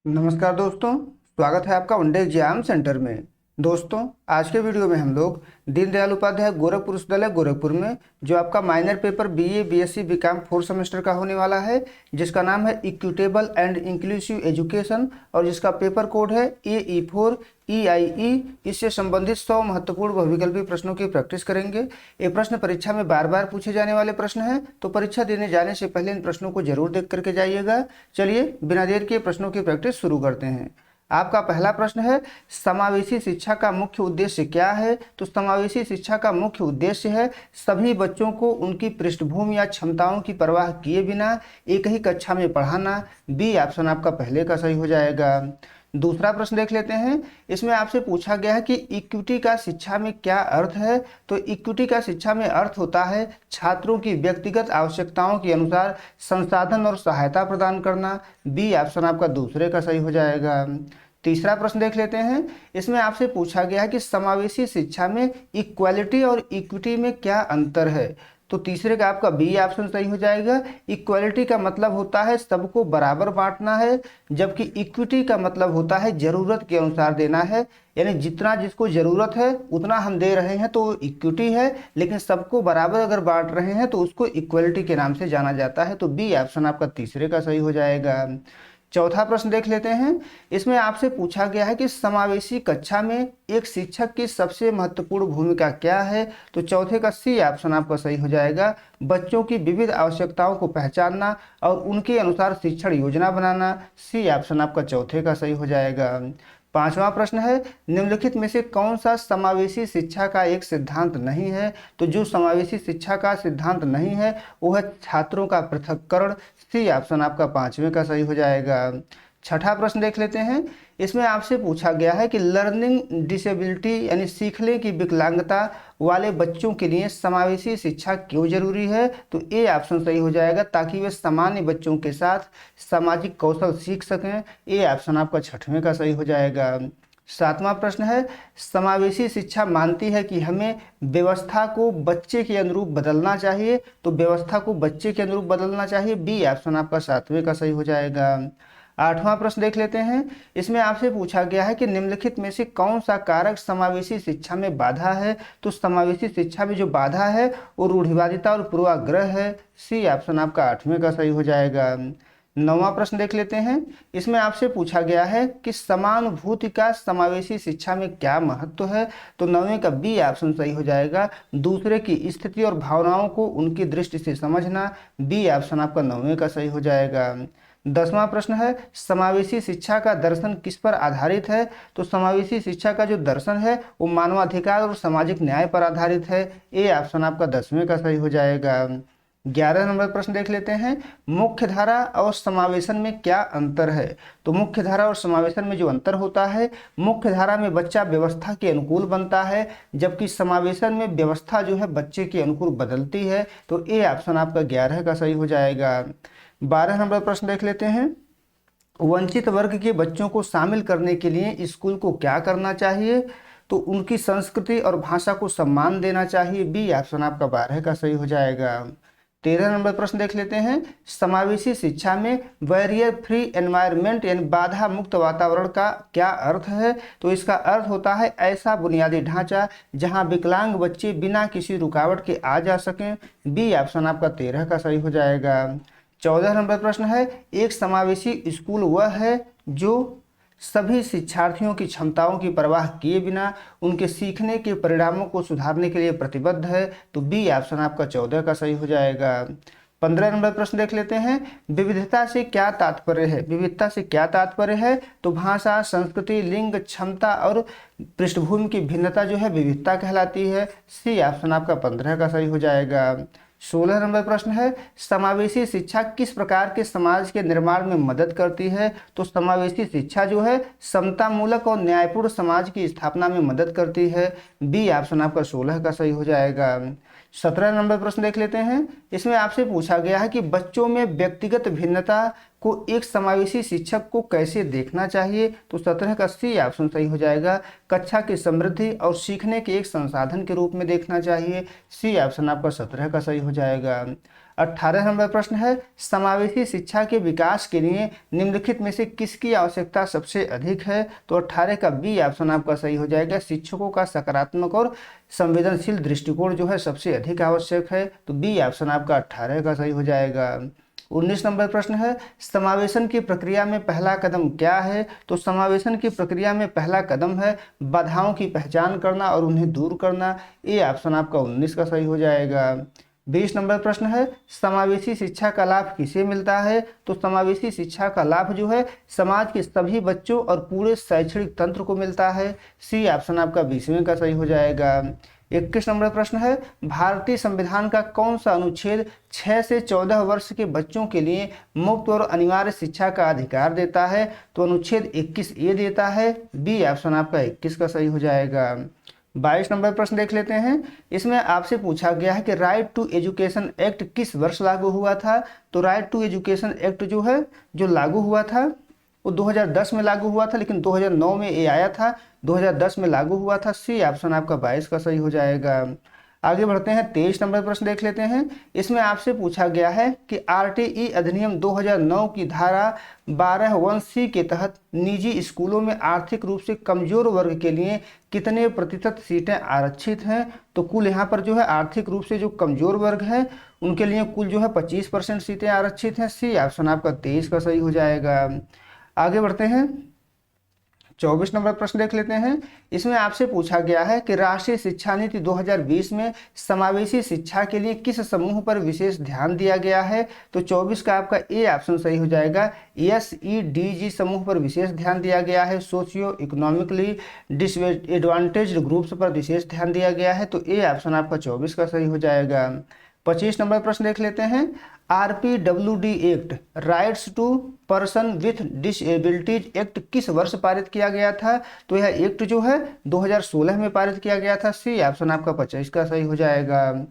नमस्कार दोस्तों। स्वागत है आपका वनडे एग्जाम सेंटर में। दोस्तों, आज के वीडियो में हम लोग दीनदयाल उपाध्याय गोरखपुर विश्वविद्यालय गोरखपुर में जो आपका minor paper BA BSc BCom fourth semester का होने वाला है, जिसका नाम है इक्विटेबल एंड इंक्लूसिव एजुकेशन और जिसका पेपर कोड है AE4 EIE, इससे संबंधित 100 महत्वपूर्ण बहुविकल्पी प्रश्नों की प्रैक्टिस करेंगे। ये प्रश्न परीक्षा में बार बार पूछे जाने वाले प्रश्न हैं, तो परीक्षा देने जाने से पहले इन प्रश्नों को जरूर देख करके जाइएगा। चलिए बिना देर के प्रश्नों की प्रैक्टिस शुरू करते हैं। आपका पहला प्रश्न है, समावेशी शिक्षा का मुख्य उद्देश्य क्या है? तो समावेशी शिक्षा का मुख्य उद्देश्य है सभी बच्चों को उनकी पृष्ठभूमि या क्षमताओं की परवाह किए बिना एक ही कक्षा में पढ़ाना। बी ऑप्शन आपका पहले का सही हो जाएगा। दूसरा प्रश्न देख लेते हैं। इसमें आपसे पूछा गया है कि इक्विटी का शिक्षा में क्या अर्थ है? तो इक्विटी का शिक्षा में अर्थ होता है छात्रों की व्यक्तिगत आवश्यकताओं के अनुसार संसाधन और सहायता प्रदान करना। बी ऑप्शन आपका दूसरे का सही हो जाएगा। तीसरा प्रश्न देख लेते हैं। इसमें आपसे पूछा गया है कि समावेशी शिक्षा में इक्वालिटी और इक्विटी में क्या अंतर है? तो तीसरे का आपका बी ऑप्शन सही हो जाएगा। इक्वालिटी का मतलब होता है सबको बराबर बांटना है, जबकि इक्विटी का मतलब होता है जरूरत के अनुसार देना है, यानी जितना जिसको जरूरत है उतना हम दे रहे हैं तो इक्विटी है, लेकिन सबको बराबर अगर बांट रहे हैं तो उसको इक्वलिटी के नाम से जाना जाता है। तो बी ऑप्शन आपका तीसरे का सही हो जाएगा। चौथा प्रश्न देख लेते हैं। इसमें आपसे पूछा गया है कि समावेशी कक्षा में एक शिक्षक की सबसे महत्वपूर्ण भूमिका क्या है? तो चौथे का सी ऑप्शन आपका सही हो जाएगा। बच्चों की विविध आवश्यकताओं को पहचानना और उनके अनुसार शिक्षण योजना बनाना। सी ऑप्शन आपका चौथे का सही हो जाएगा। पांचवा प्रश्न है, निम्नलिखित में से कौन सा समावेशी शिक्षा का एक सिद्धांत नहीं है? तो जो समावेशी शिक्षा का सिद्धांत नहीं है वो है छात्रों का पृथक्करण। सी ऑप्शन आपका पांचवें का सही हो जाएगा। छठा प्रश्न देख लेते हैं। इसमें आपसे पूछा गया है कि लर्निंग डिसेबिलिटी यानी सीखने की विकलांगता वाले बच्चों के लिए समावेशी शिक्षा क्यों जरूरी है? तो ए ऑप्शन सही हो जाएगा, ताकि वे सामान्य बच्चों के साथ सामाजिक कौशल सीख सकें। ए ऑप्शन आपका छठवें का सही हो जाएगा। सातवां प्रश्न है, समावेशी शिक्षा मानती है कि हमें व्यवस्था को बच्चे के अनुरूप बदलना चाहिए। तो व्यवस्था को बच्चे के अनुरूप बदलना चाहिए। बी ऑप्शन आपका सातवें का सही हो जाएगा। आठवां प्रश्न देख लेते हैं। इसमें आपसे पूछा गया है कि निम्नलिखित में से कौन सा कारक समावेशी शिक्षा में बाधा है? तो समावेशी शिक्षा में जो बाधा है वो रूढ़िवादिता और पूर्वाग्रह है। सी ऑप्शन आपका आठवें का सही हो जाएगा। नौवां प्रश्न देख लेते हैं। इसमें आपसे पूछा गया है कि समानुभूति का समावेशी शिक्षा में क्या महत्व है? तो नौवें का बी ऑप्शन सही हो जाएगा। दूसरे की स्थिति और भावनाओं को उनकी दृष्टि से समझना। बी ऑप्शन आपका नौवें का सही हो जाएगा। 10वां प्रश्न है, समावेशी शिक्षा का दर्शन किस पर आधारित है? तो समावेशी शिक्षा का जो दर्शन है वो मानवाधिकार और सामाजिक न्याय पर आधारित है। ए ऑप्शन आपका 10वें का सही हो जाएगा। 11 नंबर प्रश्न देख लेते हैं। मुख्य धारा और समावेशन में क्या अंतर है? तो मुख्य धारा और समावेशन में जो अंतर होता है, मुख्य धारा में बच्चा व्यवस्था के अनुकूल बनता है, जबकि समावेशन में व्यवस्था जो है बच्चे के अनुकूल बदलती है। तो ए ऑप्शन आपका 11 का सही हो जाएगा। 12 नंबर प्रश्न देख लेते हैं। वंचित वर्ग के बच्चों को शामिल करने के लिए स्कूल को क्या करना चाहिए? तो उनकी संस्कृति और भाषा को सम्मान देना चाहिए। बी ऑप्शन आपका 12 का सही हो जाएगा। 13 नंबर प्रश्न देख लेते हैं। समावेशी शिक्षा में बैरियर फ्री एनवायरनमेंट यानी बाधा मुक्त वातावरण का क्या अर्थ है? तो इसका अर्थ होता है ऐसा बुनियादी ढांचा जहां विकलांग बच्चे बिना किसी रुकावट के आ जा सकें। बी ऑप्शन आपका 13 का सही हो जाएगा। 14 नंबर प्रश्न है, एक समावेशी स्कूल वह है जो सभी शिक्षार्थियों की क्षमताओं की परवाह किए बिना उनके सीखने के परिणामों को सुधारने के लिए प्रतिबद्ध है। तो बी ऑप्शन आपका 14 का सही हो जाएगा। 15 नंबर प्रश्न देख लेते हैं। विविधता से क्या तात्पर्य है? विविधता से क्या तात्पर्य है? तो भाषा, संस्कृति, लिंग, क्षमता और पृष्ठभूमि की भिन्नता जो है विविधता कहलाती है। सी ऑप्शन आपका 15 का सही हो जाएगा। 16 नंबर प्रश्न है, समावेशी शिक्षा किस प्रकार के समाज के निर्माण में मदद करती है? तो समावेशी शिक्षा जो है समतामूलक और न्यायपूर्ण समाज की स्थापना में मदद करती है। बी ऑप्शन आपका 16 का सही हो जाएगा। 17 नंबर प्रश्न देख लेते हैं। इसमें आपसे पूछा गया है कि बच्चों में व्यक्तिगत भिन्नता को एक समावेशी शिक्षक को कैसे देखना चाहिए? तो 17 का सी ऑप्शन सही हो जाएगा। कक्षा की समृद्धि और सीखने के एक संसाधन के रूप में देखना चाहिए। सी ऑप्शन आपका 17 का सही हो जाएगा। 18 नंबर प्रश्न है, समावेशी शिक्षा के विकास के लिए निम्नलिखित में से किसकी आवश्यकता सबसे अधिक है? तो 18 का बी ऑप्शन आपका सही हो जाएगा। शिक्षकों का सकारात्मक और संवेदनशील दृष्टिकोण जो है सबसे अधिक आवश्यक है, तो बी ऑप्शन आपका 18 का सही हो जाएगा। 19 नंबर प्रश्न है, समावेशन की प्रक्रिया में पहला कदम क्या है? तो समावेशन की प्रक्रिया में पहला कदम है बाधाओं की पहचान करना और उन्हें दूर करना। ए ऑप्शन आपका 19 का सही हो जाएगा। 20 नंबर प्रश्न है, समावेशी शिक्षा का लाभ किसे मिलता है? तो समावेशी शिक्षा का लाभ जो है समाज के सभी बच्चों और पूरे शैक्षणिक तंत्र को मिलता है। सी ऑप्शन आपका 20वें का सही हो जाएगा। 21 नंबर प्रश्न है, भारतीय संविधान का कौन सा अनुच्छेद 6 से 14 वर्ष के बच्चों के लिए मुफ्त और अनिवार्य शिक्षा का अधिकार देता है? तो अनुच्छेद 21 ए देता है। बी ऑप्शन आपका 21 का सही हो जाएगा। 22 नंबर प्रश्न देख लेते हैं। इसमें आपसे पूछा गया है कि राइट टू एजुकेशन एक्ट किस वर्ष लागू हुआ था? तो राइट टू एजुकेशन एक्ट जो है जो लागू हुआ था वो 2010 में लागू हुआ था, लेकिन 2009 में ये आया था, 2010 में लागू हुआ था। सी ऑप्शन आपका 22 का सही हो जाएगा। आगे बढ़ते हैं, 23 नंबर प्रश्न देख लेते हैं। इसमें आपसे पूछा गया है कि आरटीई अधिनियम 2009 की धारा 12(1)(c) के तहत निजी स्कूलों में आर्थिक रूप से कमजोर वर्ग के लिए कितने प्रतिशत सीटें आरक्षित हैं? तो कुल यहाँ पर जो है आर्थिक रूप से जो कमजोर वर्ग है उनके लिए कुल जो है 25% सीटें आरक्षित हैं। सी ऑप्शन आपका 23 का सही हो जाएगा। आगे बढ़ते हैं, 24 नंबर प्रश्न देख लेते हैं। इसमें आपसे पूछा गया है कि राष्ट्रीय शिक्षा नीति 2020 में समावेशी शिक्षा के लिए किस समूह पर विशेष ध्यान दिया गया है? तो 24 का आपका ए ऑप्शन सही हो जाएगा। SEDG समूह पर विशेष ध्यान दिया गया है। सोशियो इकोनॉमिकली डिसएडवांटेज्ड ग्रुप्स पर विशेष ध्यान दिया गया है, तो ए ऑप्शन आपका 24 का सही हो जाएगा। 25 नंबर प्रश्न देख लेते हैं। RPWD act, rights to person with disabilities act किस वर्ष पारित किया गया था? तो यह एक्ट जो है 2016 में पारित किया गया था। सी ऑप्शन आपका 25 का सही हो जाएगा।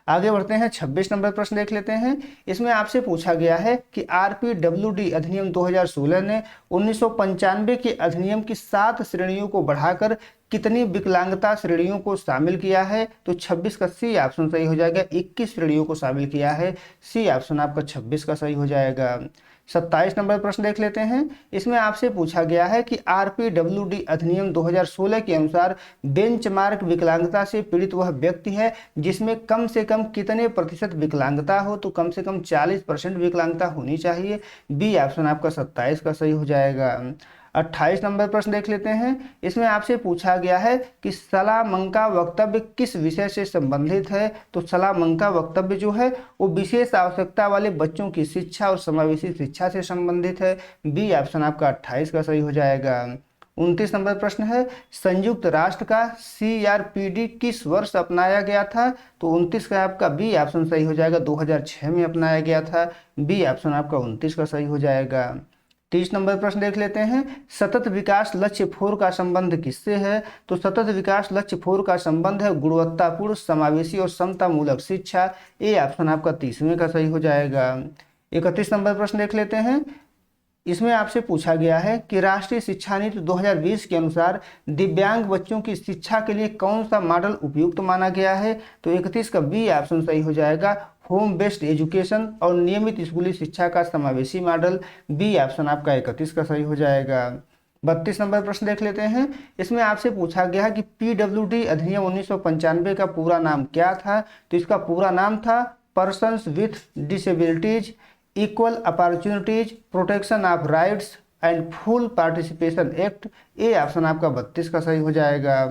आगे बढ़ते हैं, 26 नंबर प्रश्न देख लेते हैं। इसमें आपसे पूछा गया है कि RPWD अधिनियम 2016 ने 1995 के अधिनियम की 7 श्रेणियों को बढ़ाकर कितनी विकलांगता श्रेणियों को शामिल किया है? तो 26 का सी ऑप्शन सही हो जाएगा। 21 श्रेणियों को शामिल किया है। सी ऑप्शन आपका 26 का सही हो जाएगा। 27 नंबर प्रश्न देख लेते हैं। इसमें आपसे पूछा गया है कि RPWD अधिनियम 2016 के अनुसार बेंचमार्क विकलांगता से पीड़ित वह व्यक्ति है जिसमें कम से कम कितने प्रतिशत विकलांगता हो? तो कम से कम 40% विकलांगता होनी चाहिए। बी ऑप्शन आपका 27 का सही हो जाएगा। 28 नंबर प्रश्न देख लेते हैं। इसमें आपसे पूछा गया है कि सलामंका वक्तव्य किस विषय से संबंधित है? तो सलामंका वक्तव्य जो है वो विशेष आवश्यकता वाले बच्चों की शिक्षा और समावेशी शिक्षा से संबंधित है। बी ऑप्शन आपका 28 का सही हो जाएगा। 29 नंबर प्रश्न है, संयुक्त राष्ट्र का CRPD किस वर्ष अपनाया गया था? तो 29 का आपका बी ऑप्शन सही हो जाएगा। 2006 में अपनाया गया था। बी ऑप्शन आपका 29 का सही हो जाएगा। 30 नंबर प्रश्न देख लेते हैं। सतत विकास लक्ष्य 4 का संबंध किससे है? तो सतत विकास लक्ष्य 4 का संबंध है गुणवत्तापूर्ण, समावेशी और समतामूलक शिक्षा। ए ऑप्शन आपका 30वें का सही हो जाएगा। 31 नंबर प्रश्न देख लेते हैं। इसमें आपसे पूछा गया है कि राष्ट्रीय शिक्षा नीति 2020 के अनुसार दिव्यांग बच्चों की शिक्षा के लिए कौन सा मॉडल उपयुक्त माना गया है? तो 31 का बी ऑप्शन सही हो जाएगा। होम बेस्ड एजुकेशन और नियमित स्कूली शिक्षा का समावेशी मॉडल। बी ऑप्शन आपका 31 का सही हो जाएगा। 32 नंबर प्रश्न देख लेते हैं। इसमें आपसे पूछा गया है कि PWD अधिनियम 1995 का पूरा नाम क्या था? तो इसका पूरा नाम था persons with disabilities equal opportunities protection of rights and full participation act. A option आपका 32 का सही हो जाएगा।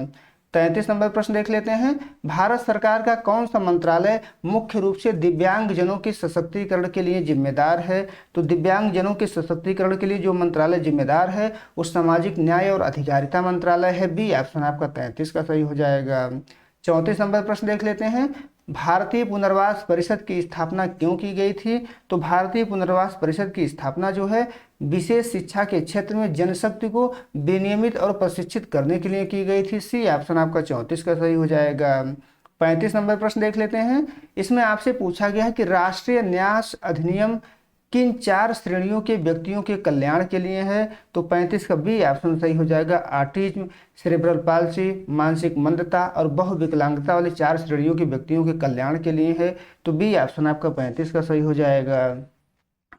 33 नंबर प्रश्न देख लेते हैं। भारत सरकार का कौन सा मंत्रालय मुख्य रूप से दिव्यांगजनों के सशक्तिकरण के लिए जिम्मेदार है? तो दिव्यांगजनों के सशक्तिकरण के लिए जो मंत्रालय जिम्मेदार है वो सामाजिक न्याय और अधिकारिता मंत्रालय है। बी ऑप्शन आपका 33 का सही हो जाएगा। 34 नंबर प्रश्न देख लेते हैं। भारतीय पुनर्वास परिषद की स्थापना क्यों की गई थी? तो भारतीय पुनर्वास परिषद की स्थापना जो है विशेष शिक्षा के क्षेत्र में जनशक्ति को विनियमित और प्रशिक्षित करने के लिए की गई थी। सी ऑप्शन आपका 34 का सही हो जाएगा। 35 नंबर प्रश्न देख लेते हैं। इसमें आपसे पूछा गया है कि राष्ट्रीय न्यास अधिनियम किन 4 श्रेणियों के व्यक्तियों के कल्याण के लिए है? तो 35 का बी ऑप्शन सही हो जाएगा। ऑटिज्म, सेरेब्रल पाल्सी, मानसिक मंदता और बहुविकलांगता वाली 4 श्रेणियों के व्यक्तियों के कल्याण के लिए है। तो बी ऑप्शन आपका 35 का सही हो जाएगा।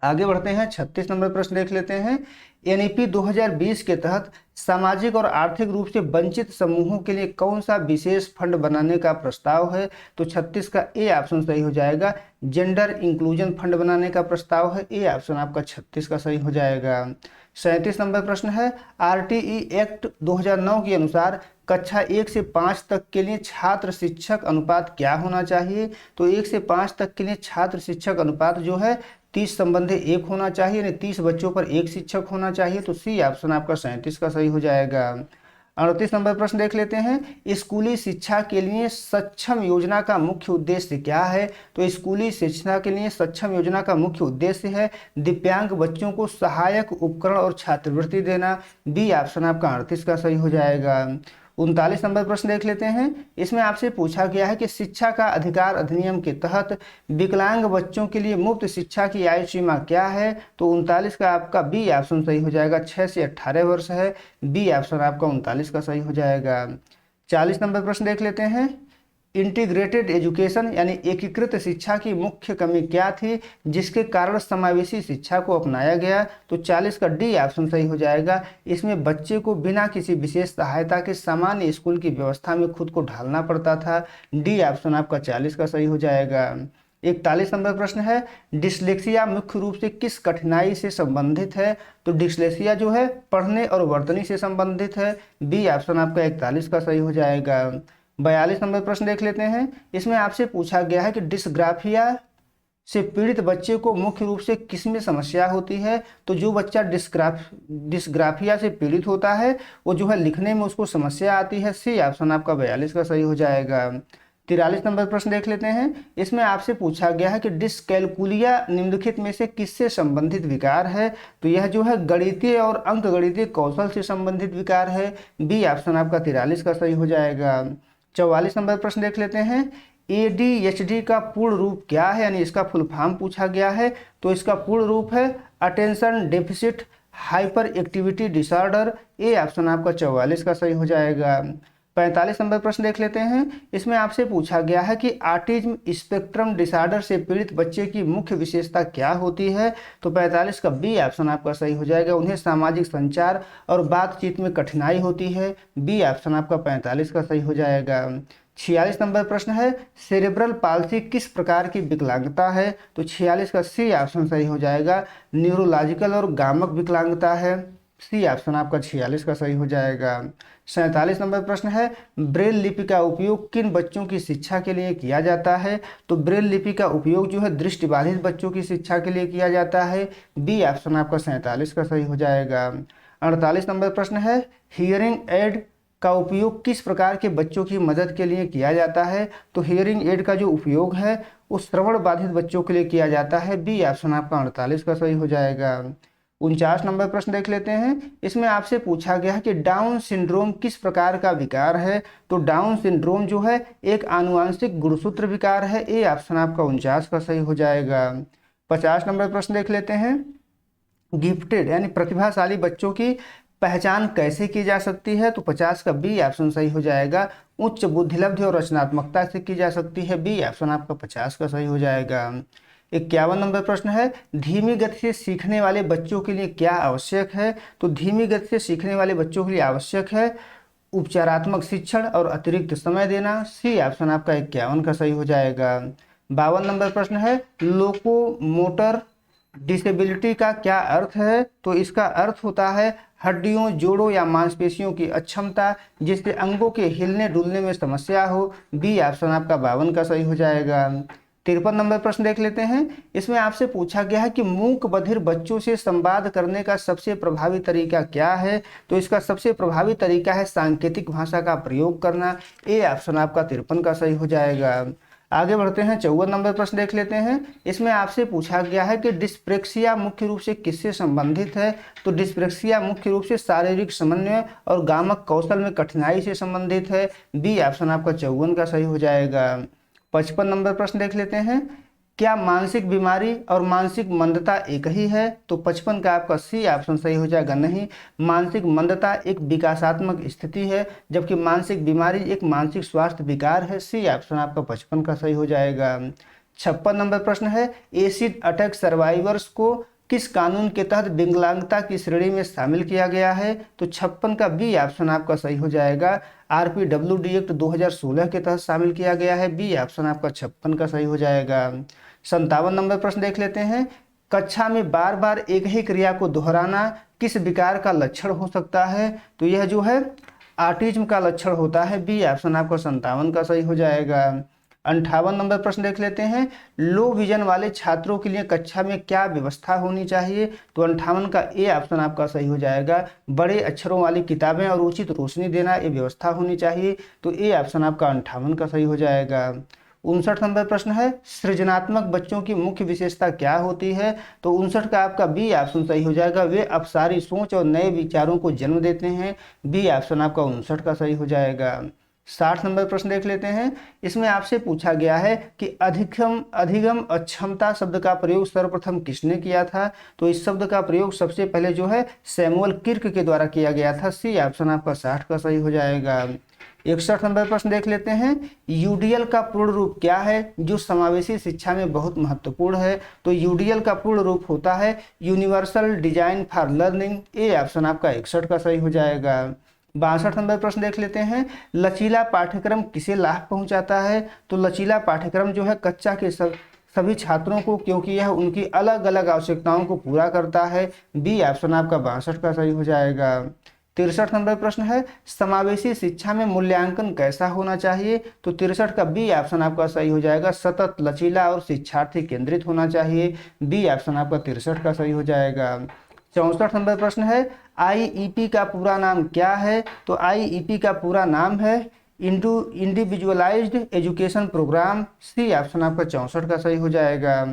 आगे बढ़ते हैं, 36 नंबर प्रश्न देख लेते हैं। एनईपी 2020 के तहत सामाजिक और आर्थिक रूप से वंचित समूहों के लिए कौन सा विशेष फंड बनाने का प्रस्ताव है? तो 36 का ए ऑप्शन सही हो जाएगा। जेंडर इंक्लूजन फंड बनाने का प्रस्ताव है। ए ऑप्शन आपका 36 का सही हो जाएगा। 37 नंबर प्रश्न है, आरटीई एक्ट 2009 के अनुसार कक्षा 1 से 5 तक के लिए छात्र शिक्षक अनुपात क्या होना चाहिए? तो 1 से 5 तक के लिए छात्र शिक्षक अनुपात जो है 30 संबंधी 1 होना चाहिए, यानी 30 बच्चों पर 1 शिक्षक होना चाहिए। तो सी ऑप्शन आपका 37 का सही हो जाएगा। 38 नंबर प्रश्न देख लेते हैं, स्कूली शिक्षा के लिए सक्षम योजना का मुख्य उद्देश्य क्या है? तो स्कूली शिक्षा के लिए सक्षम योजना का मुख्य उद्देश्य है दिव्यांग बच्चों को सहायक उपकरण और छात्रवृत्ति देना। बी ऑप्शन आपका 38 का सही हो जाएगा। 39 नंबर प्रश्न देख लेते हैं। इसमें आपसे पूछा गया है कि शिक्षा का अधिकार अधिनियम के तहत विकलांग बच्चों के लिए मुफ्त शिक्षा की आयु सीमा क्या है? तो 39 का आपका बी ऑप्शन सही हो जाएगा। 6 से 18 वर्ष है। बी ऑप्शन आपका 39 का सही हो जाएगा। 40 नंबर प्रश्न देख लेते हैं। इंटीग्रेटेड एजुकेशन यानी एकीकृत शिक्षा की मुख्य कमी क्या थी जिसके कारण समावेशी शिक्षा को अपनाया गया? तो 40 का डी ऑप्शन सही हो जाएगा। इसमें बच्चे को बिना किसी विशेष सहायता के सामान्य स्कूल की व्यवस्था में खुद को ढालना पड़ता था। डी ऑप्शन आपका 40 का सही हो जाएगा। 41 नंबर प्रश्न है, डिस्लेक्सिया मुख्य रूप से किस कठिनाई से संबंधित है? तो डिस्लेक्सिया जो है पढ़ने और वर्तनी से संबंधित है। बी ऑप्शन आपका 41 का सही हो जाएगा। 42 नंबर प्रश्न देख लेते हैं। इसमें आपसे पूछा गया है कि डिस्ग्राफिया से पीड़ित बच्चे को मुख्य रूप से किसमें समस्या होती है? तो जो बच्चा डिस्ग्राफिया से पीड़ित होता है वो जो है लिखने में उसको समस्या आती है। सी ऑप्शन आपका 42 का सही हो जाएगा। 43 नंबर प्रश्न देख लेते हैं। इसमें आपसे पूछा गया है कि डिस्कैलकुलिया निम्नलिखित में से किससे संबंधित विकार है? तो यह जो है गणितीय और अंक गणितीय कौशल से संबंधित विकार है। बी ऑप्शन आपका 43 का सही हो जाएगा। 44 नंबर प्रश्न देख लेते हैं। ADHD का पूर्ण रूप क्या है, यानी इसका फुल फॉर्म पूछा गया है। तो इसका पूर्ण रूप है attention deficit hyper activity disorder. A option आपका 44 का सही हो जाएगा। 45 नंबर प्रश्न देख लेते हैं। इसमें आपसे पूछा गया है कि ऑटिज्म स्पेक्ट्रम डिसऑर्डर से पीड़ित बच्चे की मुख्य विशेषता क्या होती है? तो 45 का बी ऑप्शन आपका सही हो जाएगा। उन्हें सामाजिक संचार और बातचीत में कठिनाई होती है। बी ऑप्शन आपका 45 का सही हो जाएगा। 46 नंबर प्रश्न है, सेरेब्रल पाल्सी किस प्रकार की विकलांगता है? तो 46 का सी ऑप्शन सही हो जाएगा। न्यूरोलॉजिकल और गामक विकलांगता है। सी ऑप्शन आपका 46 का सही हो जाएगा। 47 नंबर प्रश्न है, ब्रेल लिपि का उपयोग किन बच्चों की शिक्षा के लिए किया जाता है? तो ब्रेल लिपि का उपयोग जो है दृष्टिबाधित बच्चों की शिक्षा के लिए किया जाता है। बी ऑप्शन आपका 47 का सही हो जाएगा। 48 नंबर प्रश्न है, हियरिंग एड का उपयोग किस प्रकार के बच्चों की मदद के लिए किया जाता है? तो हियरिंग एड का जो उपयोग है वो श्रवण बाधित बच्चों के लिए किया जाता है। बी ऑप्शन आपका 48 का सही हो जाएगा। 49 नंबर प्रश्न देख लेते हैं। इसमें आपसे पूछा गया है कि डाउन सिंड्रोम किस प्रकार का विकार है? तो डाउन सिंड्रोम जो है एक आनुवांशिक गुणसूत्र विकार है। ए ऑप्शन आपका 49 का सही हो जाएगा। 50 नंबर प्रश्न देख लेते हैं। गिफ्टेड यानी प्रतिभाशाली बच्चों की पहचान कैसे की जा सकती है? तो 50 का बी ऑप्शन सही हो जाएगा। उच्च बुद्धिलब्धि और रचनात्मकता से की जा सकती है। बी ऑप्शन आपका 50 का सही हो जाएगा। 51 नंबर प्रश्न है, धीमी गति से सीखने वाले बच्चों के लिए क्या आवश्यक है? तो धीमी गति से सीखने वाले बच्चों के लिए आवश्यक है उपचारात्मक शिक्षण और अतिरिक्त समय देना। सी ऑप्शन आपका 51 का सही हो जाएगा। 52 नंबर प्रश्न है, लोकोमोटर डिसेबिलिटी का क्या अर्थ है? तो इसका अर्थ होता है हड्डियों, जोड़ों या मांसपेशियों की अक्षमता जिससे अंगों के हिलने डुलने में समस्या हो। बी ऑप्शन आपका 52 का सही हो जाएगा। 53 नंबर प्रश्न देख लेते हैं। इसमें आपसे पूछा गया है कि मूक बधिर बच्चों से संवाद करने का सबसे प्रभावी तरीका क्या है? तो इसका सबसे प्रभावी तरीका है सांकेतिक भाषा का प्रयोग करना। ए ऑप्शन आपका 53 का सही हो जाएगा। आगे बढ़ते हैं, 54 नंबर प्रश्न देख लेते हैं। इसमें आपसे पूछा गया है कि डिस्प्रेक्सिया मुख्य रूप से किससे संबंधित है? तो डिस्प्रेक्सिया मुख्य रूप से शारीरिक समन्वय और गामक कौशल में कठिनाई से संबंधित है। बी ऑप्शन आपका 54 का सही हो जाएगा। 55 नंबर प्रश्न देख लेते हैं। क्या मानसिक बीमारी और मानसिक मंदता एक ही है? तो 55 का आपका सी ऑप्शन सही हो जाएगा। नहीं, मानसिक मंदता एक विकासात्मक स्थिति है, जबकि मानसिक बीमारी एक मानसिक स्वास्थ्य विकार है। सी ऑप्शन आपका 55 का सही हो जाएगा। 56 नंबर प्रश्न है, एसिड अटैक सर्वाइवर्स को किस कानून के तहत विकलांगता की श्रेणी में शामिल किया गया है? तो 56 का बी ऑप्शन आपका सही हो जाएगा। RPWD एक्ट 2016 के तहत शामिल किया गया है। बी ऑप्शन आपका 56 का सही हो जाएगा। 57 नंबर प्रश्न देख लेते हैं, कक्षा में बार बार एक ही क्रिया को दोहराना किस विकार का लक्षण हो सकता है? तो यह जो है ऑटिज्म का लक्षण होता है। बी ऑप्शन आपका 57 का सही हो जाएगा। 58 नंबर प्रश्न देख लेते हैं, लो विजन वाले छात्रों के लिए कक्षा में क्या व्यवस्था होनी चाहिए? तो 58 का ए ऑप्शन आपका सही हो जाएगा। बड़े अक्षरों वाली किताबें और उचित रोशनी देना, ये व्यवस्था होनी चाहिए। तो ए ऑप्शन आपका 58 का सही हो जाएगा। 59 नंबर प्रश्न है, सृजनात्मक बच्चों की मुख्य विशेषता क्या होती है? तो 59 का आपका बी ऑप्शन सही हो जाएगा। वे अपसारी सोच और नए विचारों को जन्म देते हैं। बी ऑप्शन आपका 59 का सही हो जाएगा। 60 नंबर प्रश्न देख लेते हैं, इसमें आपसे पूछा गया है कि अधिगम अक्षमता शब्द का प्रयोग सर्वप्रथम किसने किया था? तो इस शब्द का प्रयोग सबसे पहले जो है सैमुअल किर्क के द्वारा किया गया था। सी ऑप्शन आपका 60 का सही हो जाएगा। 61 नंबर प्रश्न देख लेते हैं, यूडीएल का पूर्ण रूप क्या है जो समावेशी शिक्षा में बहुत महत्वपूर्ण है? तो यूडीएल का पूर्ण रूप होता है universal design for learning. A option आपका 61 का सही हो जाएगा। 62 नंबर प्रश्न देख लेते हैं, लचीला पाठ्यक्रम किसे लाभ पहुंचाता है? तो लचीला पाठ्यक्रम जो है कक्षा के सभी छात्रों को, क्योंकि यह उनकी अलग अलग आवश्यकताओं को पूरा करता है। बी ऑप्शन आपका 62 का सही हो जाएगा। 63 नंबर प्रश्न है, समावेशी शिक्षा में मूल्यांकन कैसा होना चाहिए? तो 63 का बी ऑप्शन आपका सही हो जाएगा। सतत, लचीला और शिक्षार्थी केंद्रित होना चाहिए। बी ऑप्शन आपका 63 का सही हो जाएगा। 64 नंबर प्रश्न है, आईईपी का पूरा नाम क्या है? तो आईईपी का पूरा नाम है individualised education programme. C option आपका 64 का सही हो जाएगा।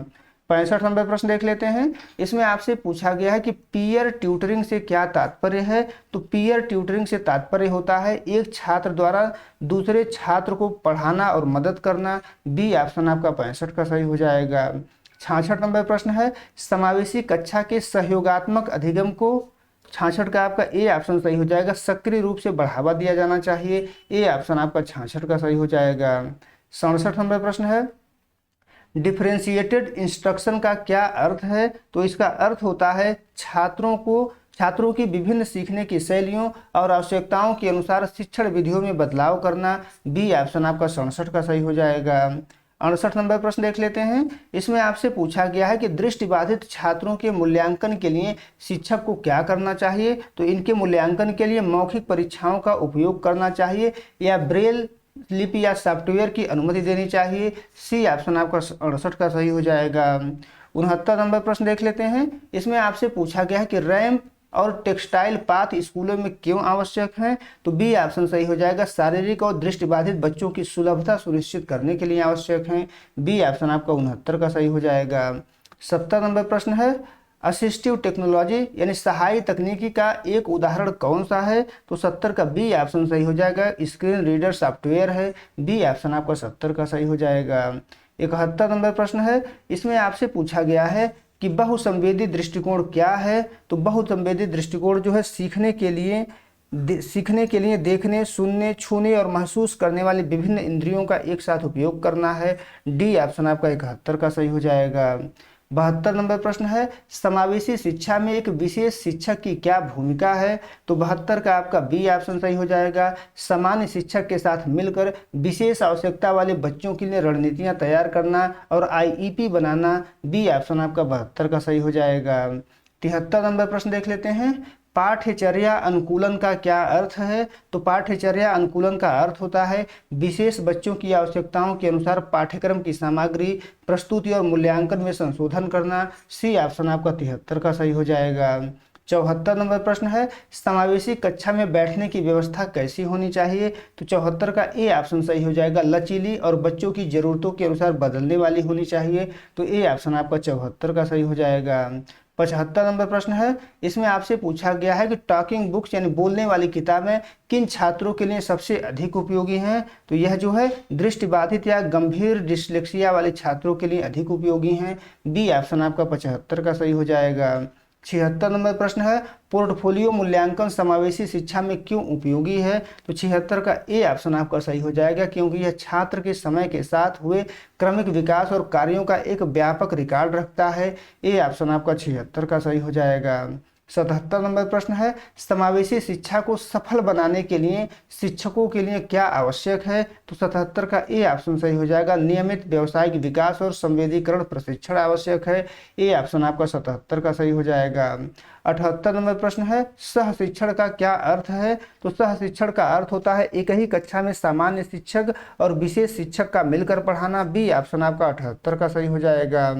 65 नंबर प्रश्न देख लेते हैं, इसमें आपसे पूछा गया है कि पीयर ट्यूटरिंग से क्या तात्पर्य है? तो पीयर ट्यूटरिंग से तात्पर्य होता है एक छात्र द्वारा दूसरे छात्र को पढ़ाना और मदद करना। बी ऑप्शन आपका 65 का सही हो जाएगा। 66 नंबर प्रश्न है, समावेशी कक्षा के सहयोगात्मक अधिगम को, 66 का आपका ए ऑप्शन सही हो जाएगा, सक्रिय रूप से बढ़ावा दिया जाना चाहिए। ए ऑप्शन आपका 66 का सही हो जाएगा। 67 नंबर प्रश्न है, डिफरेंशिएटेड इंस्ट्रक्शन का क्या अर्थ है? तो इसका अर्थ होता है छात्रों की विभिन्न सीखने की शैलियों और आवश्यकताओं के अनुसार शिक्षण विधियों में बदलाव करना। बी ऑप्शन आपका 67 का सही हो जाएगा। 68 नंबर प्रश्न देख लेते हैं, इसमें आपसे पूछा गया है कि दृष्टिबाधित छात्रों के मूल्यांकन के लिए शिक्षक को क्या करना चाहिए? तो इनके मूल्यांकन के लिए मौखिक परीक्षाओं का उपयोग करना चाहिए या ब्रेल लिपि या सॉफ्टवेयर की अनुमति देनी चाहिए। सी ऑप्शन आपका 68 का सही हो जाएगा। 69 नंबर प्रश्न देख लेते हैं, इसमें आपसे पूछा गया है कि रैंप और टेक्सटाइल पाथ स्कूलों में क्यों आवश्यक हैं? तो बी ऑप्शन सही हो जाएगा, शारीरिक और दृष्टिबाधित बच्चों की सुलभता सुनिश्चित करने के लिए आवश्यक हैं। बी ऑप्शन आपका 69 का सही हो जाएगा। 70 नंबर प्रश्न है, असिस्टिव टेक्नोलॉजी यानी सहायी तकनीकी का एक उदाहरण कौन सा है? तो 70 का बी ऑप्शन सही हो जाएगा, स्क्रीन रीडर सॉफ्टवेयर है। बी ऑप्शन आपका 70 का सही हो जाएगा। 71 नंबर प्रश्न है, इसमें आपसे पूछा गया है कि बहुसंवेदी दृष्टिकोण क्या है? तो बहुसंवेदी दृष्टिकोण जो है सीखने के लिए देखने, सुनने, छूने और महसूस करने वाली विभिन्न इंद्रियों का एक साथ उपयोग करना है। डी ऑप्शन आपका 71 का सही हो जाएगा। 72 नंबर प्रश्न है, समावेशी शिक्षा में एक विशेष शिक्षक की क्या भूमिका है? तो 72 का आपका बी ऑप्शन सही हो जाएगा, सामान्य शिक्षक के साथ मिलकर विशेष आवश्यकता वाले बच्चों के लिए रणनीतियां तैयार करना और आईईपी बनाना। बी ऑप्शन आपका 72 का सही हो जाएगा। 73 नंबर प्रश्न देख लेते हैं, पाठ्यचर्या अनुकूलन का क्या अर्थ है? तो पाठ्यचर्या अनुकूलन का अर्थ होता है विशेष बच्चों की आवश्यकताओं के अनुसार पाठ्यक्रम की सामग्री, प्रस्तुति और मूल्यांकन में संशोधन करना। सी ऑप्शन आपका 73 का सही हो जाएगा। 74 नंबर प्रश्न है, समावेशी कक्षा में बैठने की व्यवस्था कैसी होनी चाहिए? तो 74 का ए ऑप्शन सही हो जाएगा, लचीली और बच्चों की जरूरतों के अनुसार बदलने वाली होनी चाहिए। तो ए ऑप्शन आपका 74 का सही हो जाएगा। 75 नंबर प्रश्न है, इसमें आपसे पूछा गया है कि टॉकिंग बुक्स यानी बोलने वाली किताबें किन छात्रों के लिए सबसे अधिक उपयोगी हैं। तो यह जो है दृष्टिबाधित या गंभीर डिस्लेक्सिया वाले छात्रों के लिए अधिक उपयोगी हैं। बी ऑप्शन आपका 75 का सही हो जाएगा। 76 नंबर प्रश्न है, पोर्टफोलियो मूल्यांकन समावेशी शिक्षा में क्यों उपयोगी है। तो 76 का ए ऑप्शन आपका सही हो जाएगा, क्योंकि यह छात्र के समय के साथ हुए क्रमिक विकास और कार्यों का एक व्यापक रिकॉर्ड रखता है। ए ऑप्शन आपका 76 का सही हो जाएगा। 77 नंबर प्रश्न है, समावेशी शिक्षा को सफल बनाने के लिए शिक्षकों के लिए क्या आवश्यक है। तो 77 का ए ऑप्शन सही हो जाएगा, नियमित व्यावसायिक विकास और संवेदीकरण प्रशिक्षण आवश्यक है। ए ऑप्शन आपका 77 का सही हो जाएगा। 78 नंबर प्रश्न है, सह शिक्षण का क्या अर्थ है। तो सह शिक्षण का अर्थ होता है एक ही कक्षा में सामान्य शिक्षक और विशेष शिक्षक का मिलकर पढ़ाना। बी ऑप्शन आपका 78 का सही हो जाएगा।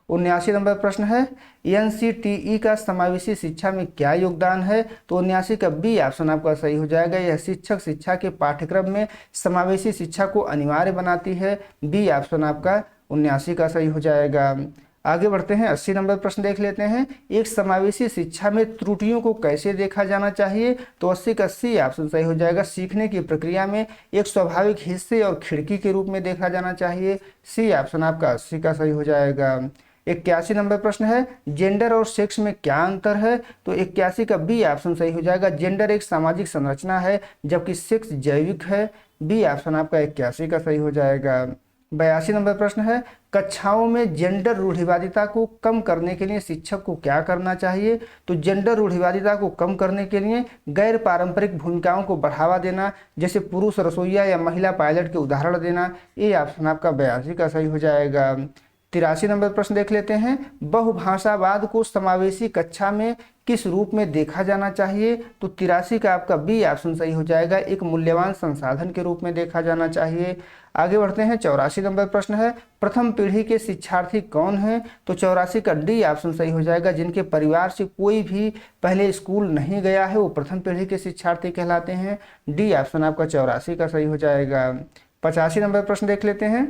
79 नंबर प्रश्न है, एनसीटीई का समावेशी शिक्षा में क्या योगदान है। तो 79 का बी ऑप्शन आपका सही हो जाएगा, यह शिक्षक शिक्षा के पाठ्यक्रम में समावेशी शिक्षा को अनिवार्य बनाती है। बी ऑप्शन आपका 79 का सही हो जाएगा। आगे बढ़ते हैं, 80 नंबर प्रश्न देख लेते हैं, एक समावेशी शिक्षा में त्रुटियों को कैसे देखा जाना चाहिए। तो 80 का सी ऑप्शन सही हो जाएगा, सीखने की प्रक्रिया में एक स्वाभाविक हिस्से और खिड़की के रूप में देखा जाना चाहिए। सी ऑप्शन आपका 80 का सही हो जाएगा। 81 नंबर प्रश्न है, जेंडर और सेक्स में क्या अंतर है। तो 81 का बी ऑप्शन सही हो जाएगा, जेंडर एक सामाजिक संरचना है जबकि सेक्स जैविक है। बी ऑप्शन आपका 81 का सही हो जाएगा। 82 नंबर प्रश्न है, कक्षाओं में जेंडर रूढ़िवादिता को कम करने के लिए शिक्षक को क्या करना चाहिए। तो जेंडर रूढ़िवादिता को कम करने के लिए गैर पारंपरिक भूमिकाओं को बढ़ावा देना, जैसे पुरुष रसोइया या महिला पायलट के उदाहरण देना। ये ऑप्शन आपका 82 का सही हो जाएगा। 83 नंबर प्रश्न देख लेते हैं, बहुभाषावाद को समावेशी कक्षा में किस रूप में देखा जाना चाहिए। तो 83 का आपका बी ऑप्शन सही हो जाएगा, एक मूल्यवान संसाधन के रूप में देखा जाना चाहिए। आगे बढ़ते हैं, 84 नंबर प्रश्न है, प्रथम पीढ़ी के शिक्षार्थी कौन है। तो 84 का डी ऑप्शन सही हो जाएगा, जिनके परिवार से कोई भी पहले स्कूल नहीं गया है वो प्रथम पीढ़ी के शिक्षार्थी कहलाते हैं। डी ऑप्शन आपका 84 का सही हो जाएगा। 85 नंबर प्रश्न देख लेते हैं,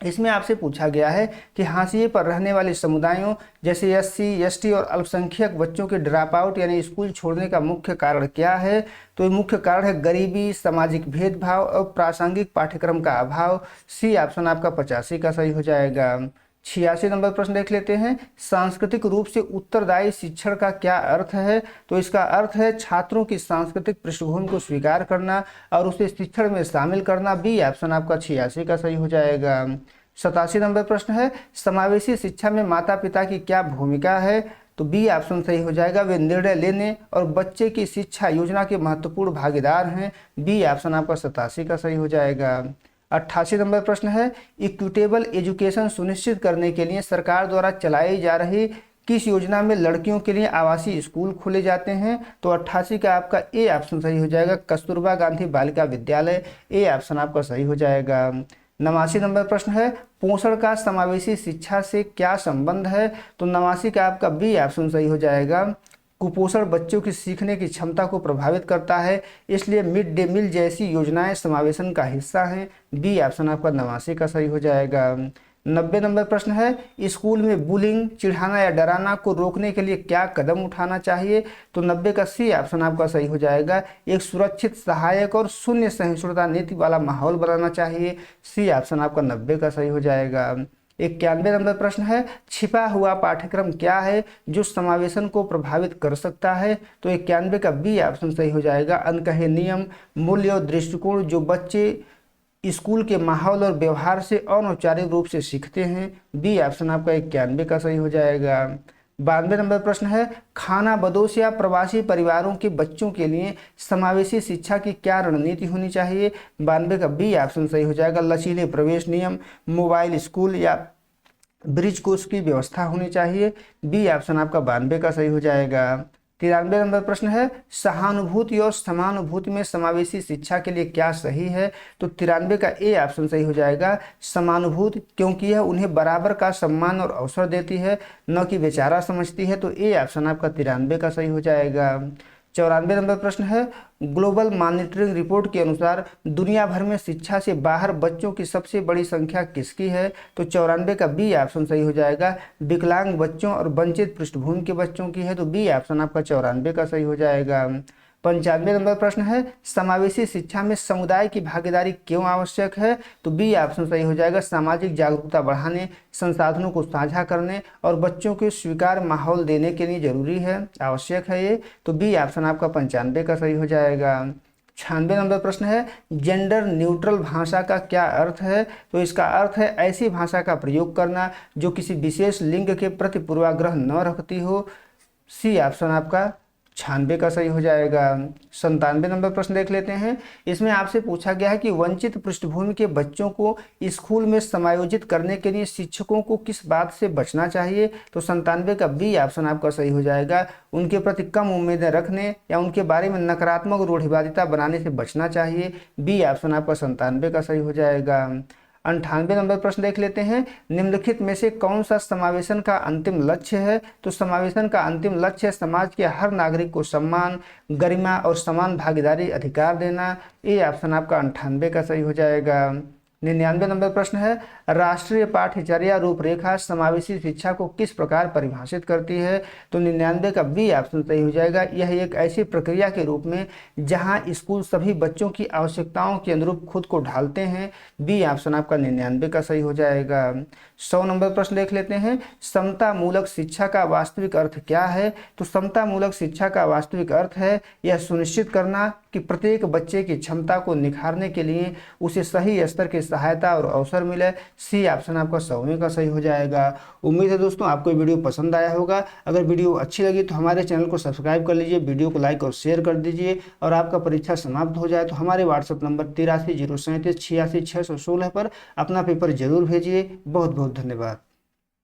इसमें आपसे पूछा गया है कि हाशिए पर रहने वाले समुदायों जैसे एससी, एसटी और अल्पसंख्यक बच्चों के ड्रॉप आउट यानी स्कूल छोड़ने का मुख्य कारण क्या है। तो ये मुख्य कारण है गरीबी, सामाजिक भेदभाव और प्रासंगिक पाठ्यक्रम का अभाव। सी ऑप्शन आपका 85 का सही हो जाएगा। 86 नंबर प्रश्न देख लेते हैं, सांस्कृतिक रूप से उत्तरदायी शिक्षण का क्या अर्थ है। तो इसका अर्थ है छात्रों की सांस्कृतिक पृष्ठभूमि को स्वीकार करना और उसे शिक्षण में शामिल करना। बी ऑप्शन आपका 86 का सही हो जाएगा। 87 नंबर प्रश्न है, समावेशी शिक्षा में माता पिता की क्या भूमिका है। तो बी ऑप्शन सही हो जाएगा, वे निर्णय लेने और बच्चे की शिक्षा योजना के महत्वपूर्ण भागीदार हैं। बी ऑप्शन आपका 87 का सही हो जाएगा। 88 नंबर प्रश्न है, इक्विटेबल एजुकेशन सुनिश्चित करने के लिए सरकार द्वारा चलाई जा रही किस योजना में लड़कियों के लिए आवासीय स्कूल खोले जाते हैं। तो 88 का आपका ए ऑप्शन सही हो जाएगा, कस्तूरबा गांधी बालिका विद्यालय। ए ऑप्शन आपका सही हो जाएगा। 89 नंबर प्रश्न है, पोषण का समावेशी शिक्षा से क्या संबंध है। तो 89 का आपका बी ऑप्शन सही हो जाएगा, कुपोषण बच्चों की सीखने की क्षमता को प्रभावित करता है, इसलिए मिड डे मील जैसी योजनाएं समावेशन का हिस्सा हैं। बी ऑप्शन आपका 89 का सही हो जाएगा। 90 नंबर प्रश्न है, स्कूल में बुलिंग, चिढ़ाना या डराना को रोकने के लिए क्या कदम उठाना चाहिए। तो 90 का सी ऑप्शन आपका सही हो जाएगा, एक सुरक्षित, सहायक और शून्य सहिष्णुता नीति वाला माहौल बनाना चाहिए। सी ऑप्शन आपका 90 का सही हो जाएगा। 91 नंबर प्रश्न है, छिपा हुआ पाठ्यक्रम क्या है जो समावेशन को प्रभावित कर सकता है। तो 91 का बी ऑप्शन सही हो जाएगा, अनकहे नियम, मूल्य और दृष्टिकोण जो बच्चे स्कूल के माहौल और व्यवहार से अनौपचारिक रूप से सीखते हैं। बी ऑप्शन आपका 91 का सही हो जाएगा। 92 नंबर प्रश्न है, खाना बदोश या प्रवासी परिवारों के बच्चों के लिए समावेशी शिक्षा की क्या रणनीति होनी चाहिए। 92 का बी ऑप्शन सही हो जाएगा, लचीले प्रवेश नियम, मोबाइल स्कूल या ब्रिज कोर्स की व्यवस्था होनी चाहिए। बी ऑप्शन आपका 92 का सही हो जाएगा। 93 नंबर प्रश्न है, सहानुभूति और समानुभूति में समावेशी शिक्षा के लिए क्या सही है। तो 93 का ए ऑप्शन सही हो जाएगा, समानुभूति, क्योंकि यह उन्हें बराबर का सम्मान और अवसर देती है, न कि बेचारा समझती है। तो ए ऑप्शन आपका 93 का सही हो जाएगा। 94 नंबर प्रश्न है, ग्लोबल मॉनिटरिंग रिपोर्ट के अनुसार दुनिया भर में शिक्षा से बाहर बच्चों की सबसे बड़ी संख्या किसकी है? तो 94 का बी ऑप्शन सही हो जाएगा, विकलांग बच्चों और वंचित पृष्ठभूमि के बच्चों की है, तो बी ऑप्शन आपका 94 का सही हो जाएगा। 95 नंबर प्रश्न है, समावेशी शिक्षा में समुदाय की भागीदारी क्यों आवश्यक है? तो बी ऑप्शन सही हो जाएगा, सामाजिक जागरूकता बढ़ाने, संसाधनों को साझा करने और बच्चों को स्वीकार माहौल देने के लिए जरूरी है, आवश्यक है ये, तो बी ऑप्शन आपका 95 का सही हो जाएगा। 96 नंबर प्रश्न है, जेंडर न्यूट्रल भाषा का क्या अर्थ है? तो इसका अर्थ है ऐसी भाषा का प्रयोग करना जो किसी विशेष लिंग के प्रति पूर्वाग्रह न रखती हो, सी ऑप्शन आपका 96 का सही हो जाएगा। 97 नंबर प्रश्न देख लेते हैं। इसमें आपसे पूछा गया है कि वंचित पृष्ठभूमि के बच्चों को स्कूल में समायोजित करने के लिए शिक्षकों को किस बात से बचना चाहिए? तो 97 का बी ऑप्शन आपका सही हो जाएगा, उनके प्रति कम उम्मीदें रखने या उनके बारे में नकारात्मक रूढ़िवादिता बनाने से बचना चाहिए, बी ऑप्शन आपका 97 का सही हो जाएगा। 98 नंबर प्रश्न देख लेते हैं। निम्नलिखित में से कौन सा समावेशन का अंतिम लक्ष्य है? तो समावेशन का अंतिम लक्ष्य है समाज के हर नागरिक को सम्मान, गरिमा और समान भागीदारी अधिकार देना, ये ऑप्शन आपका 98 का सही हो जाएगा। 99 नंबर प्रश्न है, राष्ट्रीय पाठ्यचर्या रूपरेखा समावेशी शिक्षा को किस प्रकार परिभाषित करती है? तो 99 का बी ऑप्शन सही हो जाएगा, यह एक ऐसी प्रक्रिया के रूप में जहां स्कूल सभी बच्चों की आवश्यकताओं के अनुरूप खुद को ढालते हैं, बी ऑप्शन आपका 99 का सही हो जाएगा। 100 नंबर प्रश्न देख लेते हैं। समता मूलक शिक्षा का वास्तविक अर्थ क्या है? तो समता मूलक शिक्षा का वास्तविक अर्थ है यह सुनिश्चित करना कि प्रत्येक बच्चे की क्षमता को निखारने के लिए उसे सही स्तर की सहायता और अवसर मिले, सी ऑप्शन आपका 100वें का सही हो जाएगा। उम्मीद है दोस्तों आपको वीडियो पसंद आया होगा। अगर वीडियो अच्छी लगी तो हमारे चैनल को सब्सक्राइब कर लीजिए, वीडियो को लाइक और शेयर कर दीजिए, और आपका परीक्षा समाप्त हो जाए तो हमारे व्हाट्सएप नंबर 83 037 86 616 पर अपना पेपर जरूर भेजिए। बहुत बहुत धन्यवाद।